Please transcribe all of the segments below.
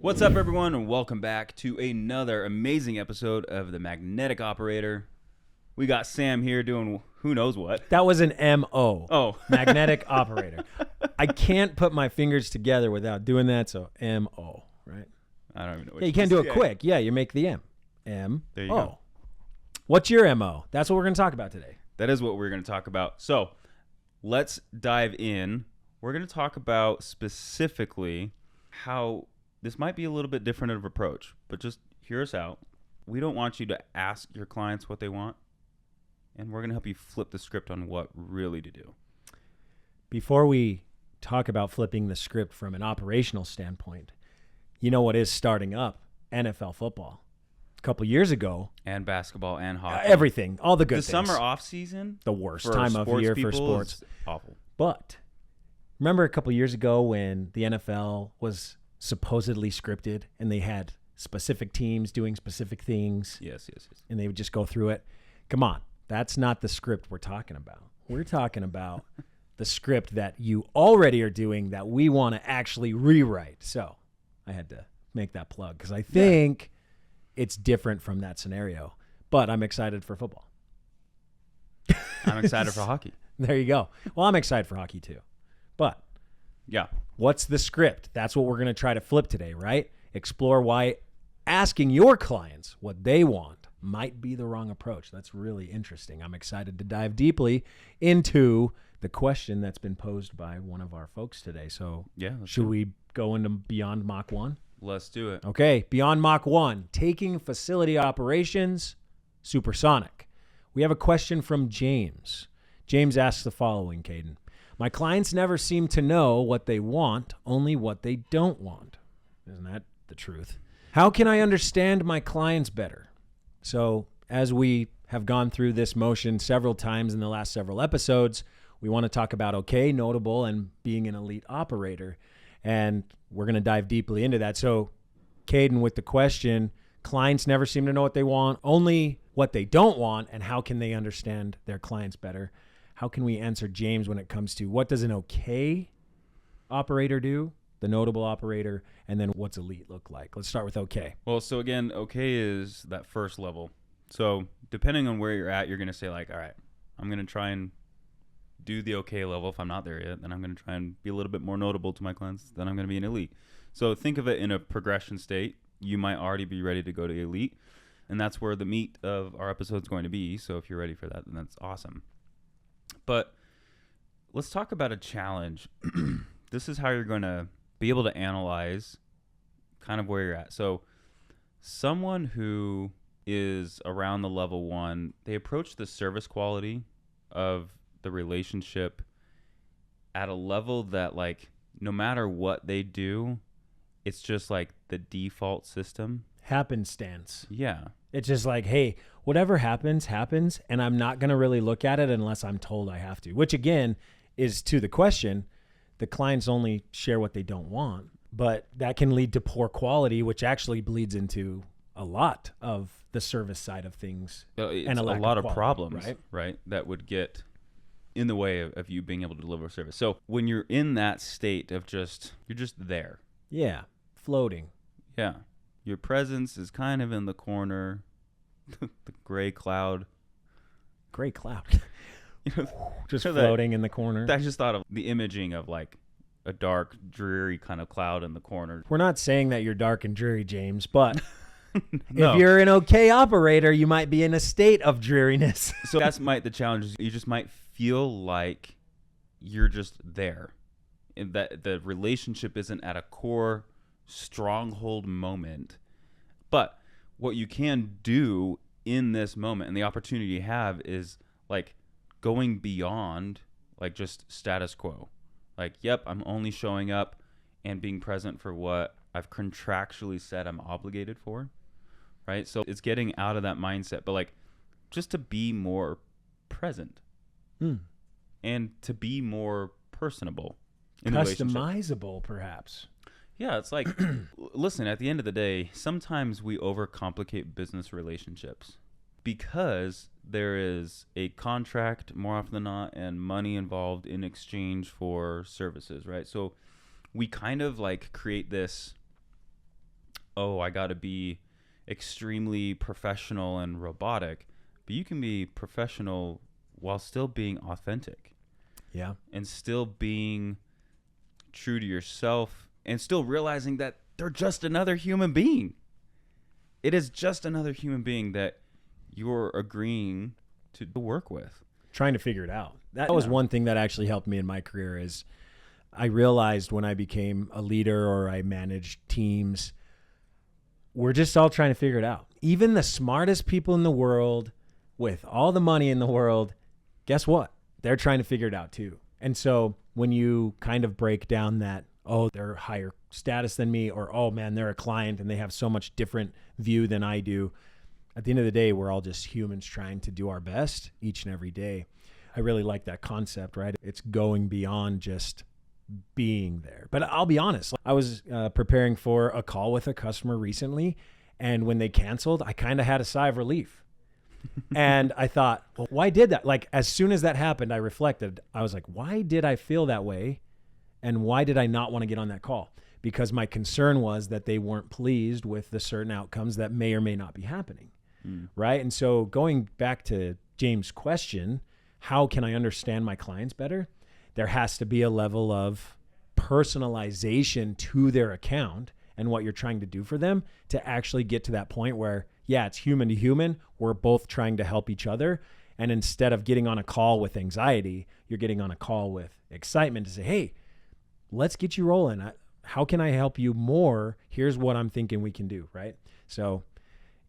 What's up, everyone, and welcome back to another amazing episode of The Magnetic Operator. We got Sam here doing who knows what. That was an M-O. Oh. Magnetic Operator. I can't put my fingers together without doing that, so M-O, right? I don't even know what You can't do it quick. Yeah, you make the M. M-O. There you go. What's your M-O? That's what we're going to talk about today. That is what we're going to talk about. So let's dive in. We're going to talk about specifically how this might be a little bit different of approach, but just hear us out. We don't want you to ask your clients what they want, and we're going to help you flip the script on what really to do. Before we talk about flipping the script from an operational standpoint, you know what is starting up? NFL football. A couple years ago. And basketball and hockey. Everything. All the good things. The summer off season. The worst time of year for sports. Awful. But remember a couple years ago when the NFL was supposedly scripted and they had specific teams doing specific things? Yes. And they would just go through it. Come on. That's not the script we're talking about. We're talking about the script that you already are doing that we want to actually rewrite. So I had to make that plug because I think it's different from that scenario. But I'm excited for football. I'm excited for hockey. There you go. Well, I'm excited for hockey too. But yeah, what's the script? That's what we're going to try to flip today, right? Explore why asking your clients what they want might be the wrong approach. That's really interesting. I'm excited to dive deeply into the question that's been posed by one of our folks today. So should we go into Beyond Mach 1? Let's do it. Okay, Beyond Mach 1, taking facility operations supersonic. We have a question from James. James asks the following, Caden. My clients never seem to know what they want, only what they don't want. Isn't that the truth? How can I understand my clients better? So as we have gone through this motion several times in the last several episodes, we want to talk about okay, notable, and being an elite operator. And we're going to dive deeply into that. So Caden, with the question, clients never seem to know what they want, only what they don't want, and how can they understand their clients better? How can we answer James when it comes to what does an okay operator do, the notable operator, and then what's elite look like? Let's start with okay. Well, so again, okay is that first level. So depending on where you're at, you're going to say like, all right, I'm going to try and do the okay level. If I'm not there yet, then I'm going to try and be a little bit more notable to my clients. Then I'm going to be an elite. So think of it in a progression state. You might already be ready to go to elite, and that's where the meat of our episode is going to be. So if you're ready for that, then that's awesome. But let's talk about a challenge. This is how you're going to be able to analyze kind of where you're at. So someone who is around the level 1, they approach the service quality of the relationship at a level that, like, no matter what they do, it's just like the default system. Happenstance. Yeah. It's just like, hey, whatever happens, happens, and I'm not going to really look at it unless I'm told I have to, which again is to the question, the clients only share what they don't want, but that can lead to poor quality, which actually bleeds into a lot of the service side of things. And a lot of problems, right? That would get in the way of you being able to deliver service. So when you're in that state of you're just there. Yeah, floating. Yeah. Your presence is kind of in the corner, the gray cloud. Gray cloud. Just floating in the corner. I just thought of the imaging of like a dark, dreary kind of cloud in the corner. We're not saying that you're dark and dreary, James, but no. If you're an okay operator, you might be in a state of dreariness. So that's the challenge is you just might feel like you're just there. And that the relationship isn't at a core stronghold moment. But what you can do in this moment and the opportunity you have is like going beyond like just status quo. Like, yep, I'm only showing up and being present for what I've contractually said I'm obligated for, right? So it's getting out of that mindset, but like just to be more present and to be more personable. Customizable, perhaps. Yeah, it's like, listen, at the end of the day, sometimes we overcomplicate business relationships because there is a contract more often than not and money involved in exchange for services, right? So we kind of like create this oh, I got to be extremely professional and robotic, but you can be professional while still being authentic. Yeah. And still being true to yourself and still realizing that they're just another human being. It is just another human being that you're agreeing to work with. Trying to figure it out. That was one thing that actually helped me in my career is I realized when I became a leader or I managed teams, we're just all trying to figure it out. Even the smartest people in the world with all the money in the world, guess what? They're trying to figure it out too. And so when you kind of break down that, oh, they're higher status than me, or, oh man, they're a client and they have so much different view than I do. At the end of the day, we're all just humans trying to do our best each and every day. I really like that concept, right? It's going beyond just being there. But I'll be honest, I was preparing for a call with a customer recently, and when they canceled, I kind of had a sigh of relief. And I thought, well, why did that? Like, as soon as that happened, I reflected. I was like, why did I feel that way? And why did I not want to get on that call? Because my concern was that they weren't pleased with the certain outcomes that may or may not be happening. Right? And so going back to James' question, how can I understand my clients better? There has to be a level of personalization to their account and what you're trying to do for them to actually get to that point where, yeah, it's human to human. We're both trying to help each other. And instead of getting on a call with anxiety, you're getting on a call with excitement to say, hey, let's get you rolling. How can I help you more? Here's what I'm thinking we can do, right? So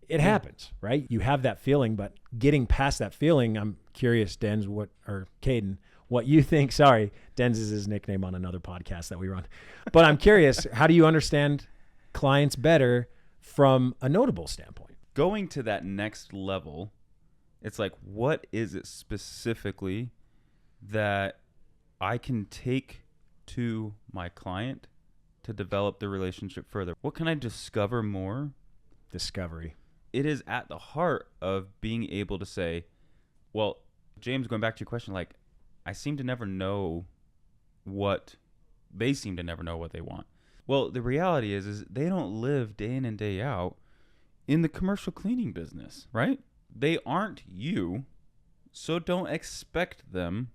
it happens, right? You have that feeling, but getting past that feeling, I'm curious, Caden, what you think. Sorry, Denz is his nickname on another podcast that we run. But I'm curious, how do you understand clients better from a notable standpoint? Going to that next level, it's like, what is it specifically that I can take to my client to develop the relationship further? What can I discover more? Discovery. It is at the heart of being able to say, well, James, going back to your question, like, I seem to never know what they seem to never know what they want. Well, the reality is they don't live day in and day out in the commercial cleaning business, right? They aren't you, so don't expect them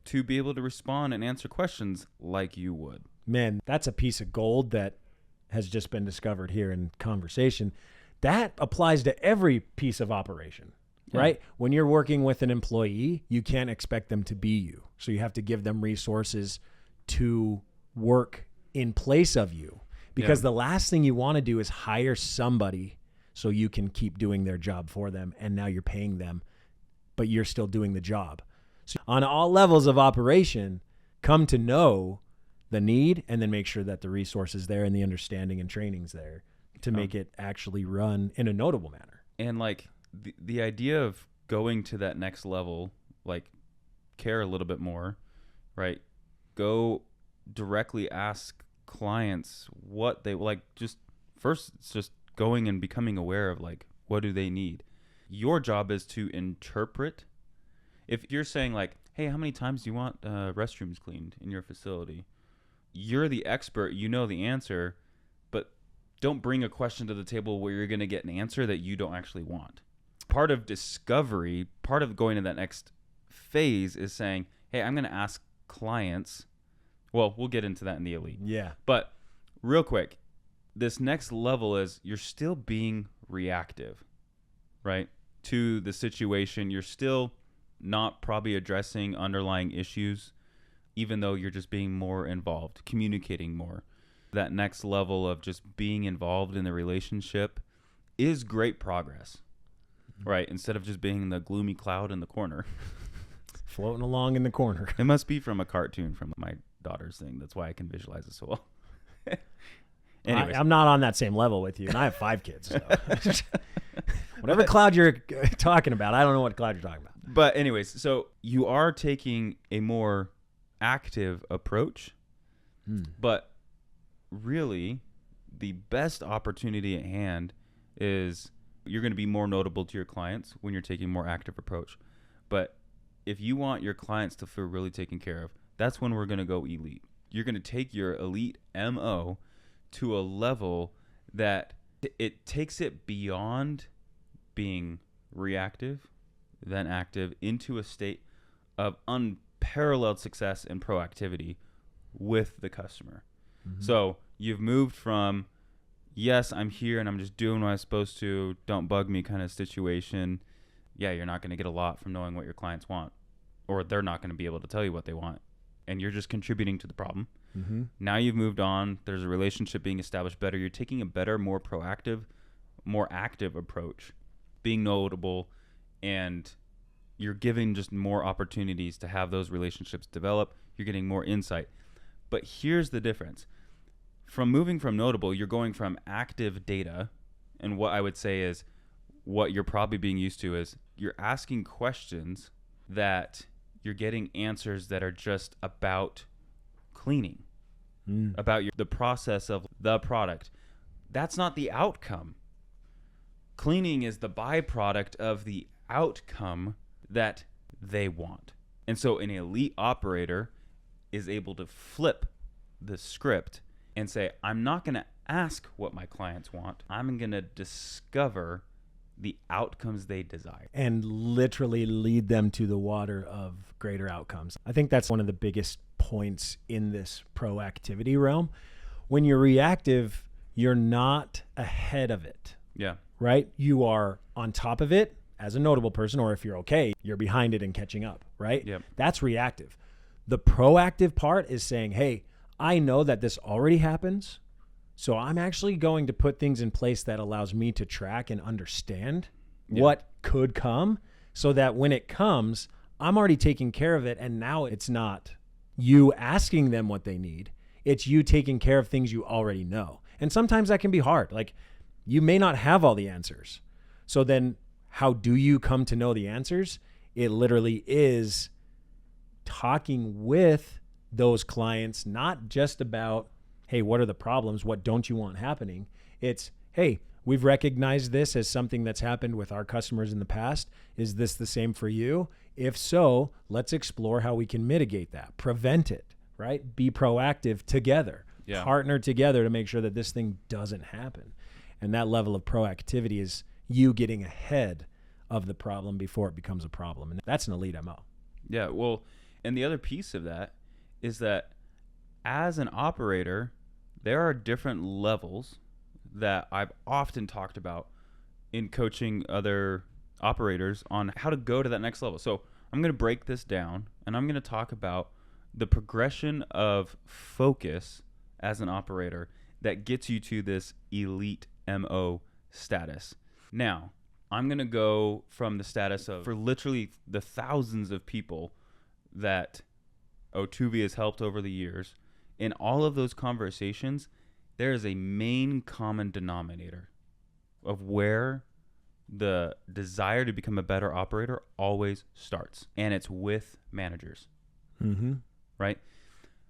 to be able to respond and answer questions like you would. Man, that's a piece of gold that has just been discovered here in conversation. That applies to every piece of operation, right? When you're working with an employee, you can't expect them to be you. So you have to give them resources to work in place of you, because the last thing you want to do is hire somebody so you can keep doing their job for them. And now you're paying them, but you're still doing the job. So on all levels of operation, come to know the need and then make sure that the resource is there and the understanding and training's there to make it actually run in a notable manner. And like the idea of going to that next level, like care a little bit more, right? Go directly ask clients what they like. Just first, it's just going and becoming aware of like, what do they need? Your job is to interpret. If you're saying like, hey, how many times do you want restrooms cleaned in your facility? You're the expert, you know the answer, but don't bring a question to the table where you're going to get an answer that you don't actually want. Part of discovery, part of going to that next phase is saying, hey, I'm going to ask clients. Well, we'll get into that in the elite. Yeah. But real quick, this next level is you're still being reactive, right, to the situation. You're still not probably addressing underlying issues, even though you're just being more involved, communicating more. That next level of just being involved in the relationship is great progress, right? Instead of just being the gloomy cloud in the corner. Floating along in the corner. It must be from a cartoon from my daughter's thing. That's why I can visualize it so well. Anyways. I'm not on that same level with you, and I have 5 kids. So. Whatever cloud you're talking about, I don't know what cloud you're talking about. But anyways, so you are taking a more active approach, but really the best opportunity at hand is you're going to be more notable to your clients when you're taking a more active approach. But if you want your clients to feel really taken care of, that's when we're going to go elite. You're going to take your elite MO to a level that It takes it beyond being reactive, then active, into a state of unparalleled success and proactivity with the customer. So you've moved from, yes, I'm here and I'm just doing what I'm supposed to, don't bug me kind of situation. Yeah, you're not going to get a lot from knowing what your clients want, or they're not going to be able to tell you what they want, and you're just contributing to the problem. Now you've moved on. There's a relationship being established better. You're taking a better, more proactive, more active approach, being notable, and you're giving just more opportunities to have those relationships develop. You're getting more insight. But here's the difference. From moving from notable, you're going from active data, and what I would say is what you're probably being used to is you're asking questions that you're getting answers that are just about cleaning, about the process of the product. That's not the outcome. Cleaning is the byproduct of the outcome that they want. And so an elite operator is able to flip the script and say, I'm not going to ask what my clients want. I'm going to discover the outcomes they desire. And literally lead them to the water of greater outcomes. I think that's one of the biggest points in this proactivity realm. When you're reactive, you're not ahead of it. Yeah. Right? You are on top of it as a notable person, or if you're okay, you're behind it and catching up, right? Yep. That's reactive. The proactive part is saying, hey, I know that this already happens, so I'm actually going to put things in place that allows me to track and understand what could come, so that when it comes, I'm already taking care of it, and now it's not you asking them what they need. It's you taking care of things you already know. And sometimes that can be hard. Like, you may not have all the answers. So then how do you come to know the answers? It literally is talking with those clients, not just about, hey, what are the problems? What don't you want happening? It's, hey, we've recognized this as something that's happened with our customers in the past. Is this the same for you? If so, let's explore how we can mitigate that, prevent it, right? Be proactive together, partner together to make sure that this thing doesn't happen. And that level of proactivity is you getting ahead of the problem before it becomes a problem. And that's an elite MO. Yeah, well, and the other piece of that is that as an operator, there are different levels that I've often talked about in coaching other operators on how to go to that next level. So I'm going to break this down, and I'm going to talk about the progression of focus as an operator that gets you to this elite MO status. Now, I'm going to go from the status of, for literally the thousands of people that Otuvy has helped over the years, in all of those conversations, there is a main common denominator of where the desire to become a better operator always starts. And it's with managers, right?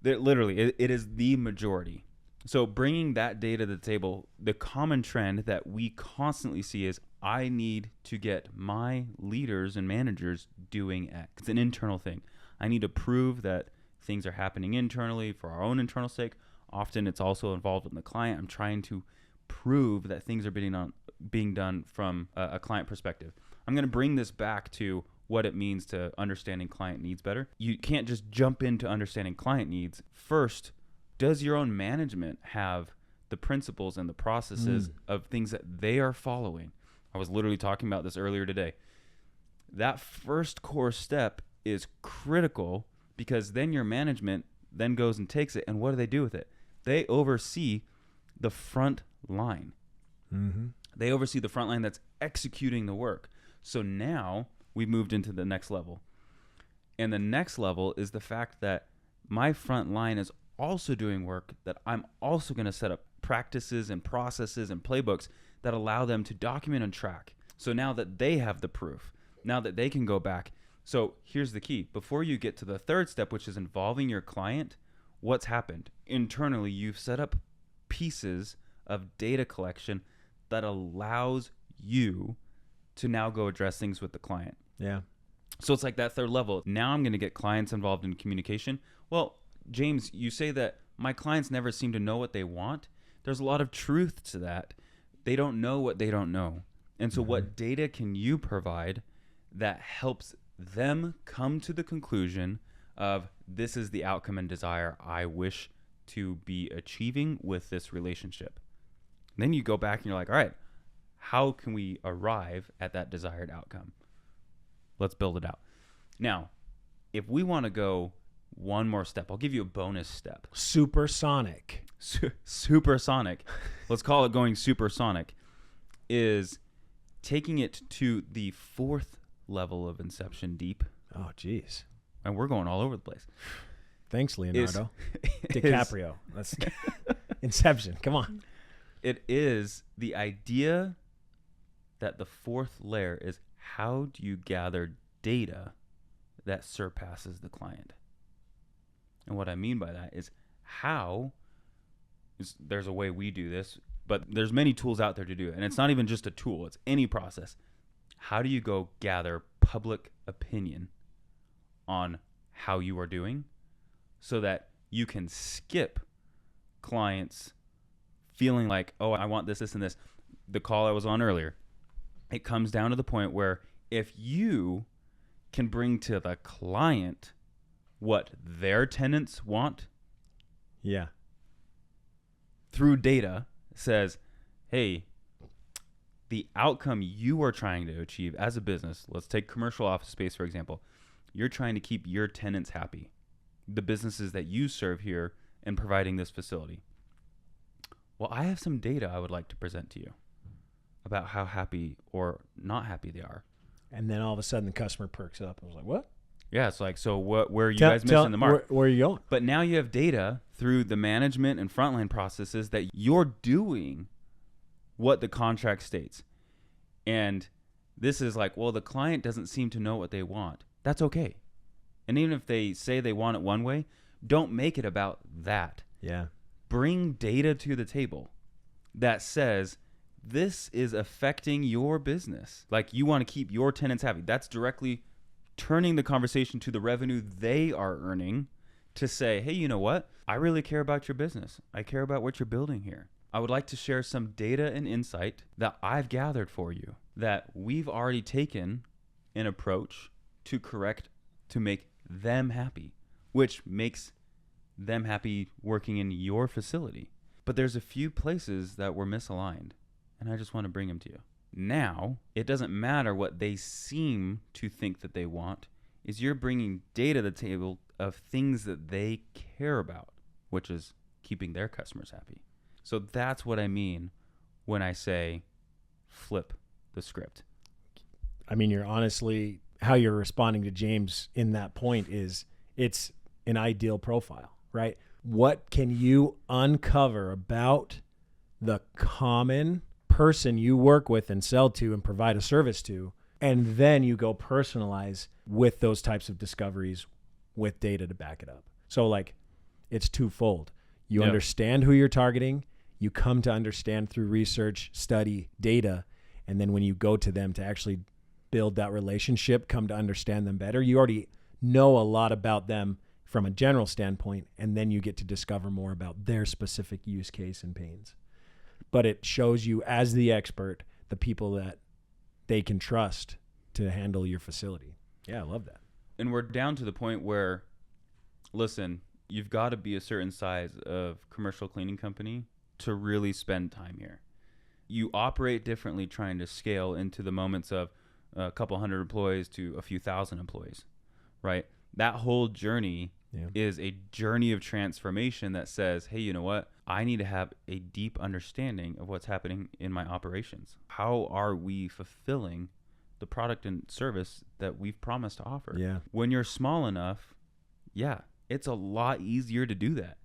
Literally, it is the majority. So bringing that data to the table, the common trend that we constantly see is I need to get my leaders and managers doing X. It's an internal thing. I need to prove that things are happening internally for our own internal sake. Often it's also involved in the client. I'm trying to prove that things are being done from a client perspective. I'm going to bring this back to what it means to understanding client needs better. You can't just jump into understanding client needs. First, does your own management have the principles and the processes of things that they are following? I was literally talking about this earlier today. That first core step is critical, because then your management then goes and takes it, and what do they do with it? They oversee the front line. They oversee the front line that's executing the work. So now we've moved into the next level. And the next level is the fact that my front line is also doing work that I'm also going to set up practices and processes and playbooks that allow them to document and track. So now that they have the proof, now that they can go back. So here's the key. Before you get to the third step, which is involving your client, what's happened? Internally, you've set up pieces of data collection that allows you to now go address things with the client. Yeah. So it's like that third level. Now I'm going to get clients involved in communication. Well, James, you say that my clients never seem to know what they want. There's a lot of truth to that. They don't know what they don't know. And so what data can you provide that helps them come to the conclusion of this is the outcome and desire I wish to be achieving with this relationship? And then you go back and you're like, all right, how can we arrive at that desired outcome? Let's build it out. Now, if we want to go one more step, I'll give you a bonus step. Supersonic. Supersonic. Let's call it going supersonic. Is taking it to the fourth level of Inception Deep. Oh, geez. And we're going all over the place. Thanks, Leonardo. DiCaprio. That's Inception. Come on. It is the idea that the fourth layer is how do you gather data that surpasses the client? And what I mean by that is there's a way we do this, but there's many tools out there to do it. And it's not even just a tool, it's any process. How do you go gather public opinion on how you are doing so that you can skip clients feeling like, oh, I want this, this, and this. The call I was on earlier, it comes down to the point where if you can bring to the client what their tenants want, yeah, through data says, hey, the outcome you are trying to achieve as a business, let's take commercial office space, for example. You're trying to keep your tenants happy, the businesses that you serve here and providing this facility. Well, I have some data I would like to present to you about how happy or not happy they are. And then all of a sudden the customer perks up. I was like, what? Yeah, it's like, so where are you guys missing the mark? Where are you going? But now you have data through the management and frontline processes that you're doing what the contract states. And this is like, well, the client doesn't seem to know what they want. That's okay. And even if they say they want it one way, don't make it about that. Yeah. Bring data to the table that says this is affecting your business. Like you want to keep your tenants happy. That's directly turning the conversation to the revenue they are earning to say, hey, you know what? I really care about your business. I care about what you're building here. I would like to share some data and insight that I've gathered for you that we've already taken an approach to correct to make them happy, which makes them happy working in your facility. But there's a few places that were misaligned, and I just want to bring them to you. Now, it doesn't matter what they seem to think that they want, is you're bringing data to the table of things that they care about, which is keeping their customers happy. So that's what I mean when I say flip the script. I mean, you're honestly, how you're responding to James in that point is it's an ideal profile, right? What can you uncover about the common person you work with and sell to and provide a service to, and then you go personalize with those types of discoveries with data to back it up. So like it's twofold. You understand who you're targeting, you come to understand through research, study, data, and then when you go to them to actually build that relationship, come to understand them better, you already know a lot about them from a general standpoint, and then you get to discover more about their specific use case and pains. But it shows you as the expert, the people that they can trust to handle your facility. Yeah, I love that. And we're down to the point where, listen, you've got to be a certain size of commercial cleaning company to really spend time here. You operate differently trying to scale into the moments of a couple hundred employees to a few thousand employees, right? That whole journey is a journey of transformation that says, hey, you know what? I need to have a deep understanding of what's happening in my operations. How are we fulfilling the product and service that we've promised to offer? Yeah. When you're small enough, it's a lot easier to do that.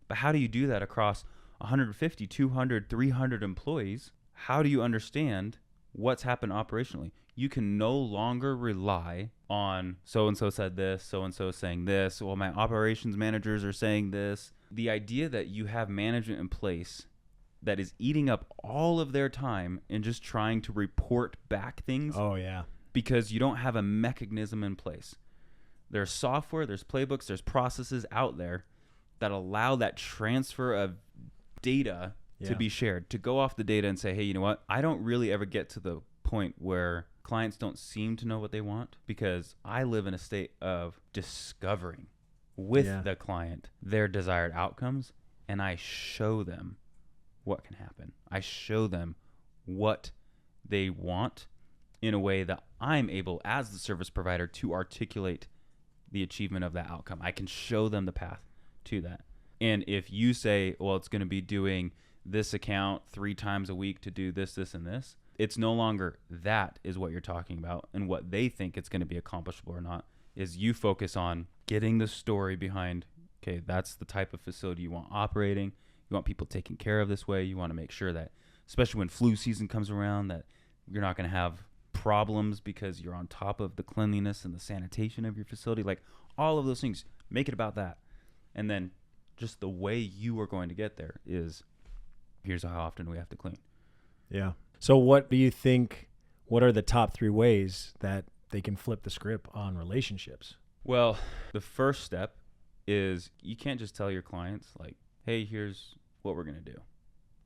But how do you do that across 150, 200, 300 employees? How do you understand what's happened operationally? You can no longer rely on so-and-so said this, so-and-so is saying this, well, my operations managers are saying this. The idea that you have management in place that is eating up all of their time and just trying to report back things. Oh, yeah. Because you don't have a mechanism in place. There's software, there's playbooks, there's processes out there that allow that transfer of data to be shared, to go off the data and say, hey, you know what? I don't really ever get to the point where clients don't seem to know what they want, because I live in a state of discovering with the client their desired outcomes, and I show them what can happen. I show them what they want in a way that I'm able, as the service provider, to articulate the achievement of that outcome. I can show them the path to that. And if you say, well, it's going to be doing this account 3 times a week to do this, this, and this, it's no longer that is what you're talking about, and what they think it's going to be accomplishable or not is you focus on getting the story behind, okay, that's the type of facility you want operating. You want people taken care of this way. You want to make sure that, especially when flu season comes around, that you're not going to have problems because you're on top of the cleanliness and the sanitation of your facility. Like all of those things, make it about that. And then just the way you are going to get there is, here's how often we have to clean. Yeah. So what do you think, what are the top 3 ways that they can flip the script on relationships? Well, the first step is you can't just tell your clients like, hey, here's what we're going to do,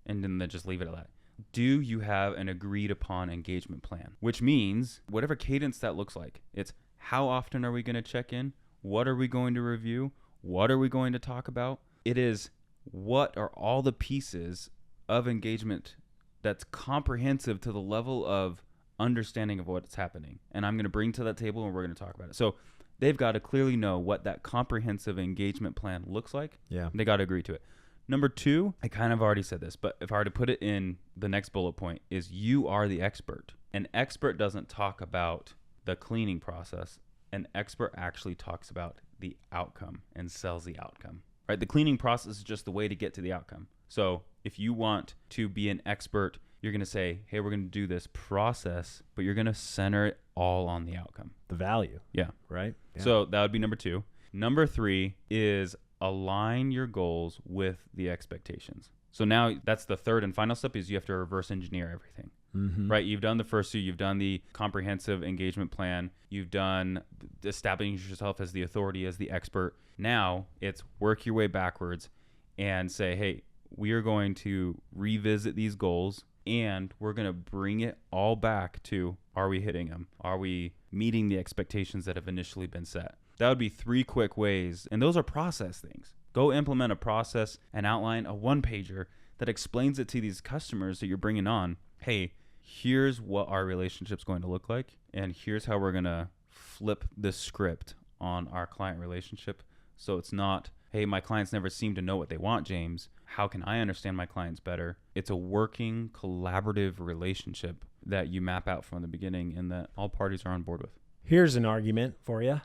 and then just leave it at that. Do you have an agreed upon engagement plan? Which means whatever cadence that looks like. It's how often are we going to check in? What are we going to review? What are we going to talk about? It is what are all the pieces of engagement that's comprehensive to the level of understanding of what's happening. And I'm going to bring to that table and we're going to talk about it. So they've got to clearly know what that comprehensive engagement plan looks like. Yeah. They got to agree to it. Number 2, I kind of already said this, but if I were to put it in the next bullet point, is you are the expert. An expert doesn't talk about the cleaning process. An expert actually talks about the outcome and sells the outcome, right? The cleaning process is just the way to get to the outcome. So if you want to be an expert, you're going to say, hey, we're going to do this process, but you're going to center it all on the outcome. The value. Yeah. Right? Yeah. So that would be number 2. Number 3 is align your goals with the expectations. So now that's the third and final step, is you have to reverse engineer everything. Mm-hmm. Right? You've done the first 2. You've done the comprehensive engagement plan. You've done establishing yourself as the authority, as the expert. Now it's work your way backwards and say, hey, we are going to revisit these goals, and we're going to bring it all back to, are we hitting them? Are we meeting the expectations that have initially been set? That would be 3 quick ways, and those are process things. Go implement a process and outline a 1-pager that explains it to these customers that you're bringing on. Hey, here's what our relationship's going to look like, and here's how we're going to flip the script on our client relationship. So it's not, hey, my clients never seem to know what they want, James. How can I understand my clients better? It's a working, collaborative relationship that you map out from the beginning and that all parties are on board with. Here's an argument for you.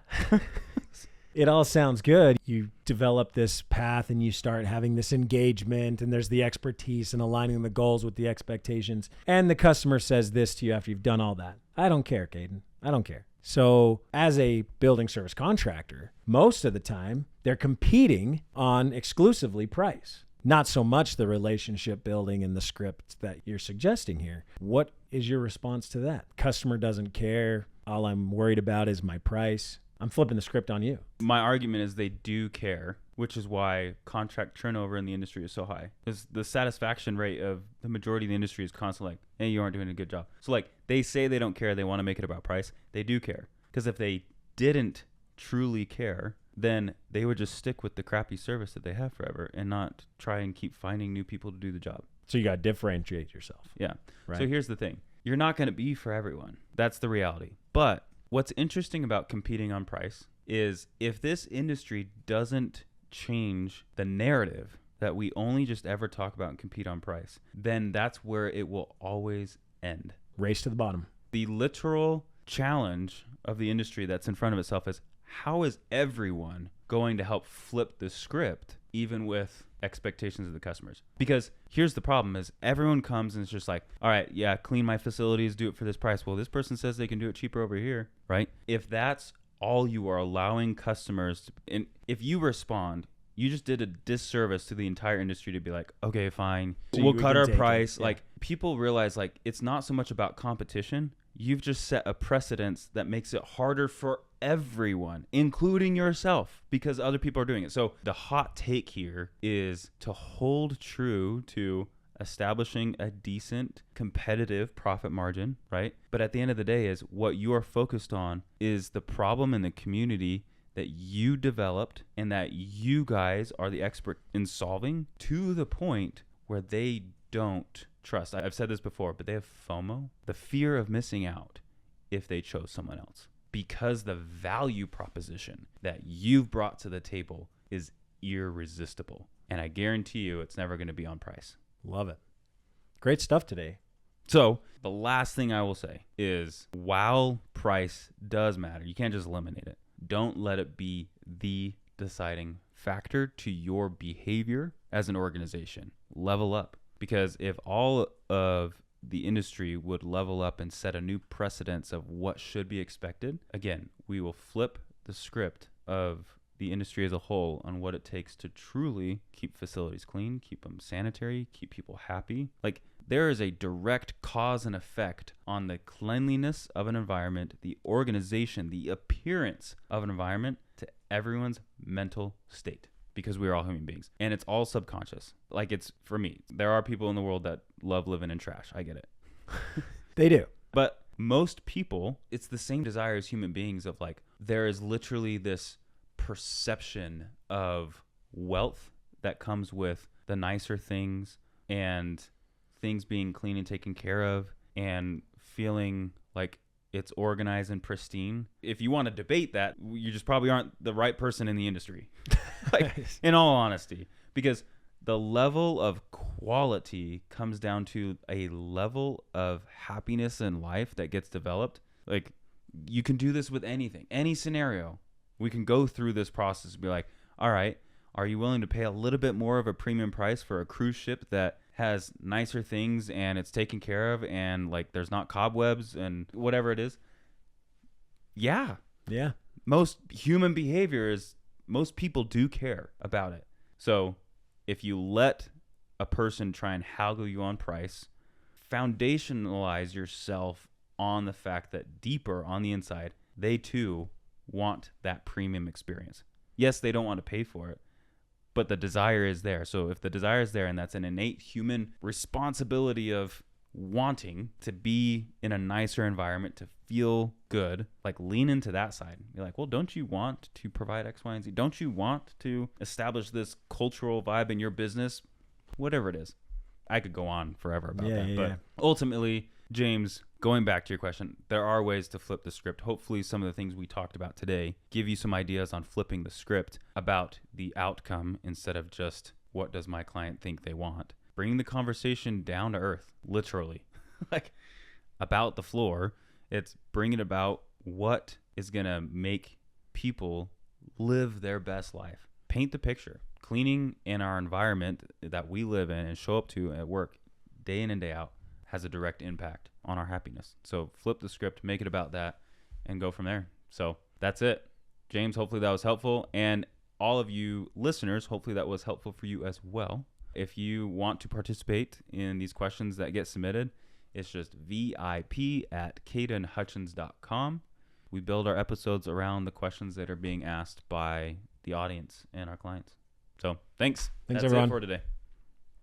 It all sounds good. You develop this path and you start having this engagement, and there's the expertise and aligning the goals with the expectations. And the customer says this to you after you've done all that. I don't care, Caden. I don't care. So as a building service contractor, most of the time they're competing on exclusively price, not so much the relationship building and the script that you're suggesting here. What is your response to that? Customer doesn't care. All I'm worried about is my price. I'm flipping the script on you. My argument is they do care, which is why contract turnover in the industry is so high. Because the satisfaction rate of the majority of the industry is constantly like, hey, you aren't doing a good job. So like they say they don't care, they want to make it about price. They do care. Because if they didn't truly care, then they would just stick with the crappy service that they have forever and not try and keep finding new people to do the job. So you got to differentiate yourself. Yeah. Right. So here's the thing. You're not going to be for everyone. That's the reality. But what's interesting about competing on price is if this industry doesn't change the narrative that we only just ever talk about and compete on price, then that's where it will always end. Race to the bottom. The literal challenge of the industry that's in front of itself is, how is everyone going to help flip the script even with expectations of the customers? Because here's the problem is everyone comes and it's just like, all right, yeah, clean my facilities, do it for this price. Well, this person says they can do it cheaper over here, right? If that's all you are allowing customers to, and if you respond, you just did a disservice to the entire industry to be like, okay, fine, So we'll we cut can our take it, price. yeah. Like people realize like it's not so much about competition. You've just set a precedence that makes it harder for everyone, including yourself, because other people are doing it. So the hot take here is to hold true to establishing a decent competitive profit margin, right? But at the end of the day is what you are focused on is the problem in the community that you developed and that you guys are the expert in solving to the point where they don't trust. I've said this before, but they have FOMO, the fear of missing out if they chose someone else, because the value proposition that you've brought to the table is irresistible. And I guarantee you it's never going to be on price. Love it. Great stuff today. So the last thing I will say is while price does matter, you can't just eliminate it. Don't let it be the deciding factor to your behavior as an organization. Level up. Because if all of the industry would level up and set a new precedence of what should be expected, again, we will flip the script of the industry as a whole on what it takes to truly keep facilities clean, keep them sanitary, keep people happy. Like, there is a direct cause and effect on the cleanliness of an environment, the organization, the appearance of an environment to everyone's mental state, because we are all human beings. And it's all subconscious. Like, it's, for me, there are people in the world that love living in trash. I get it. They do. But most people, it's the same desire as human beings of like, there is literally this perception of wealth that comes with the nicer things and things being clean and taken care of and feeling like it's organized and pristine. If you want to debate that, you just probably aren't the right person in the industry. Like, in all honesty, because the level of quality comes down to a level of happiness in life that gets developed. Like, you can do this with anything, any scenario. We can go through this process and be like, all right, are you willing to pay a little bit more of a premium price for a cruise ship that has nicer things and it's taken care of and like there's not cobwebs and whatever it is? Yeah. Yeah. Most human behavior is, most people do care about it. So if you let a person try and haggle you on price, foundationalize yourself on the fact that deeper on the inside, they too want that premium experience. Yes, they don't want to pay for it, but the desire is there. So if the desire is there, and that's an innate human responsibility of wanting to be in a nicer environment, to feel good, like, lean into that side. You're like, well, don't you want to provide X, Y, and Z? Don't you want to establish this cultural vibe in your business? Whatever it is. I could go on forever about that. But ultimately, James, going back to your question, there are ways to flip the script. Hopefully some of the things we talked about today give you some ideas on flipping the script about the outcome instead of just what does my client think they want. Bring the conversation down to earth, literally. Like, about the floor. It's bringing about what is going to make people live their best life. Paint the picture. Cleaning in our environment that we live in and show up to at work day in and day out has a direct impact on our happiness. So flip the script, make it about that, and go from there. So that's it. James, hopefully that was helpful. And all of you listeners, hopefully that was helpful for you as well. If you want to participate in these questions that get submitted, it's just VIP@CadenHutchens.com. We build our episodes around the questions that are being asked by the audience and our clients. So thanks. Thanks, That's everyone. it for today.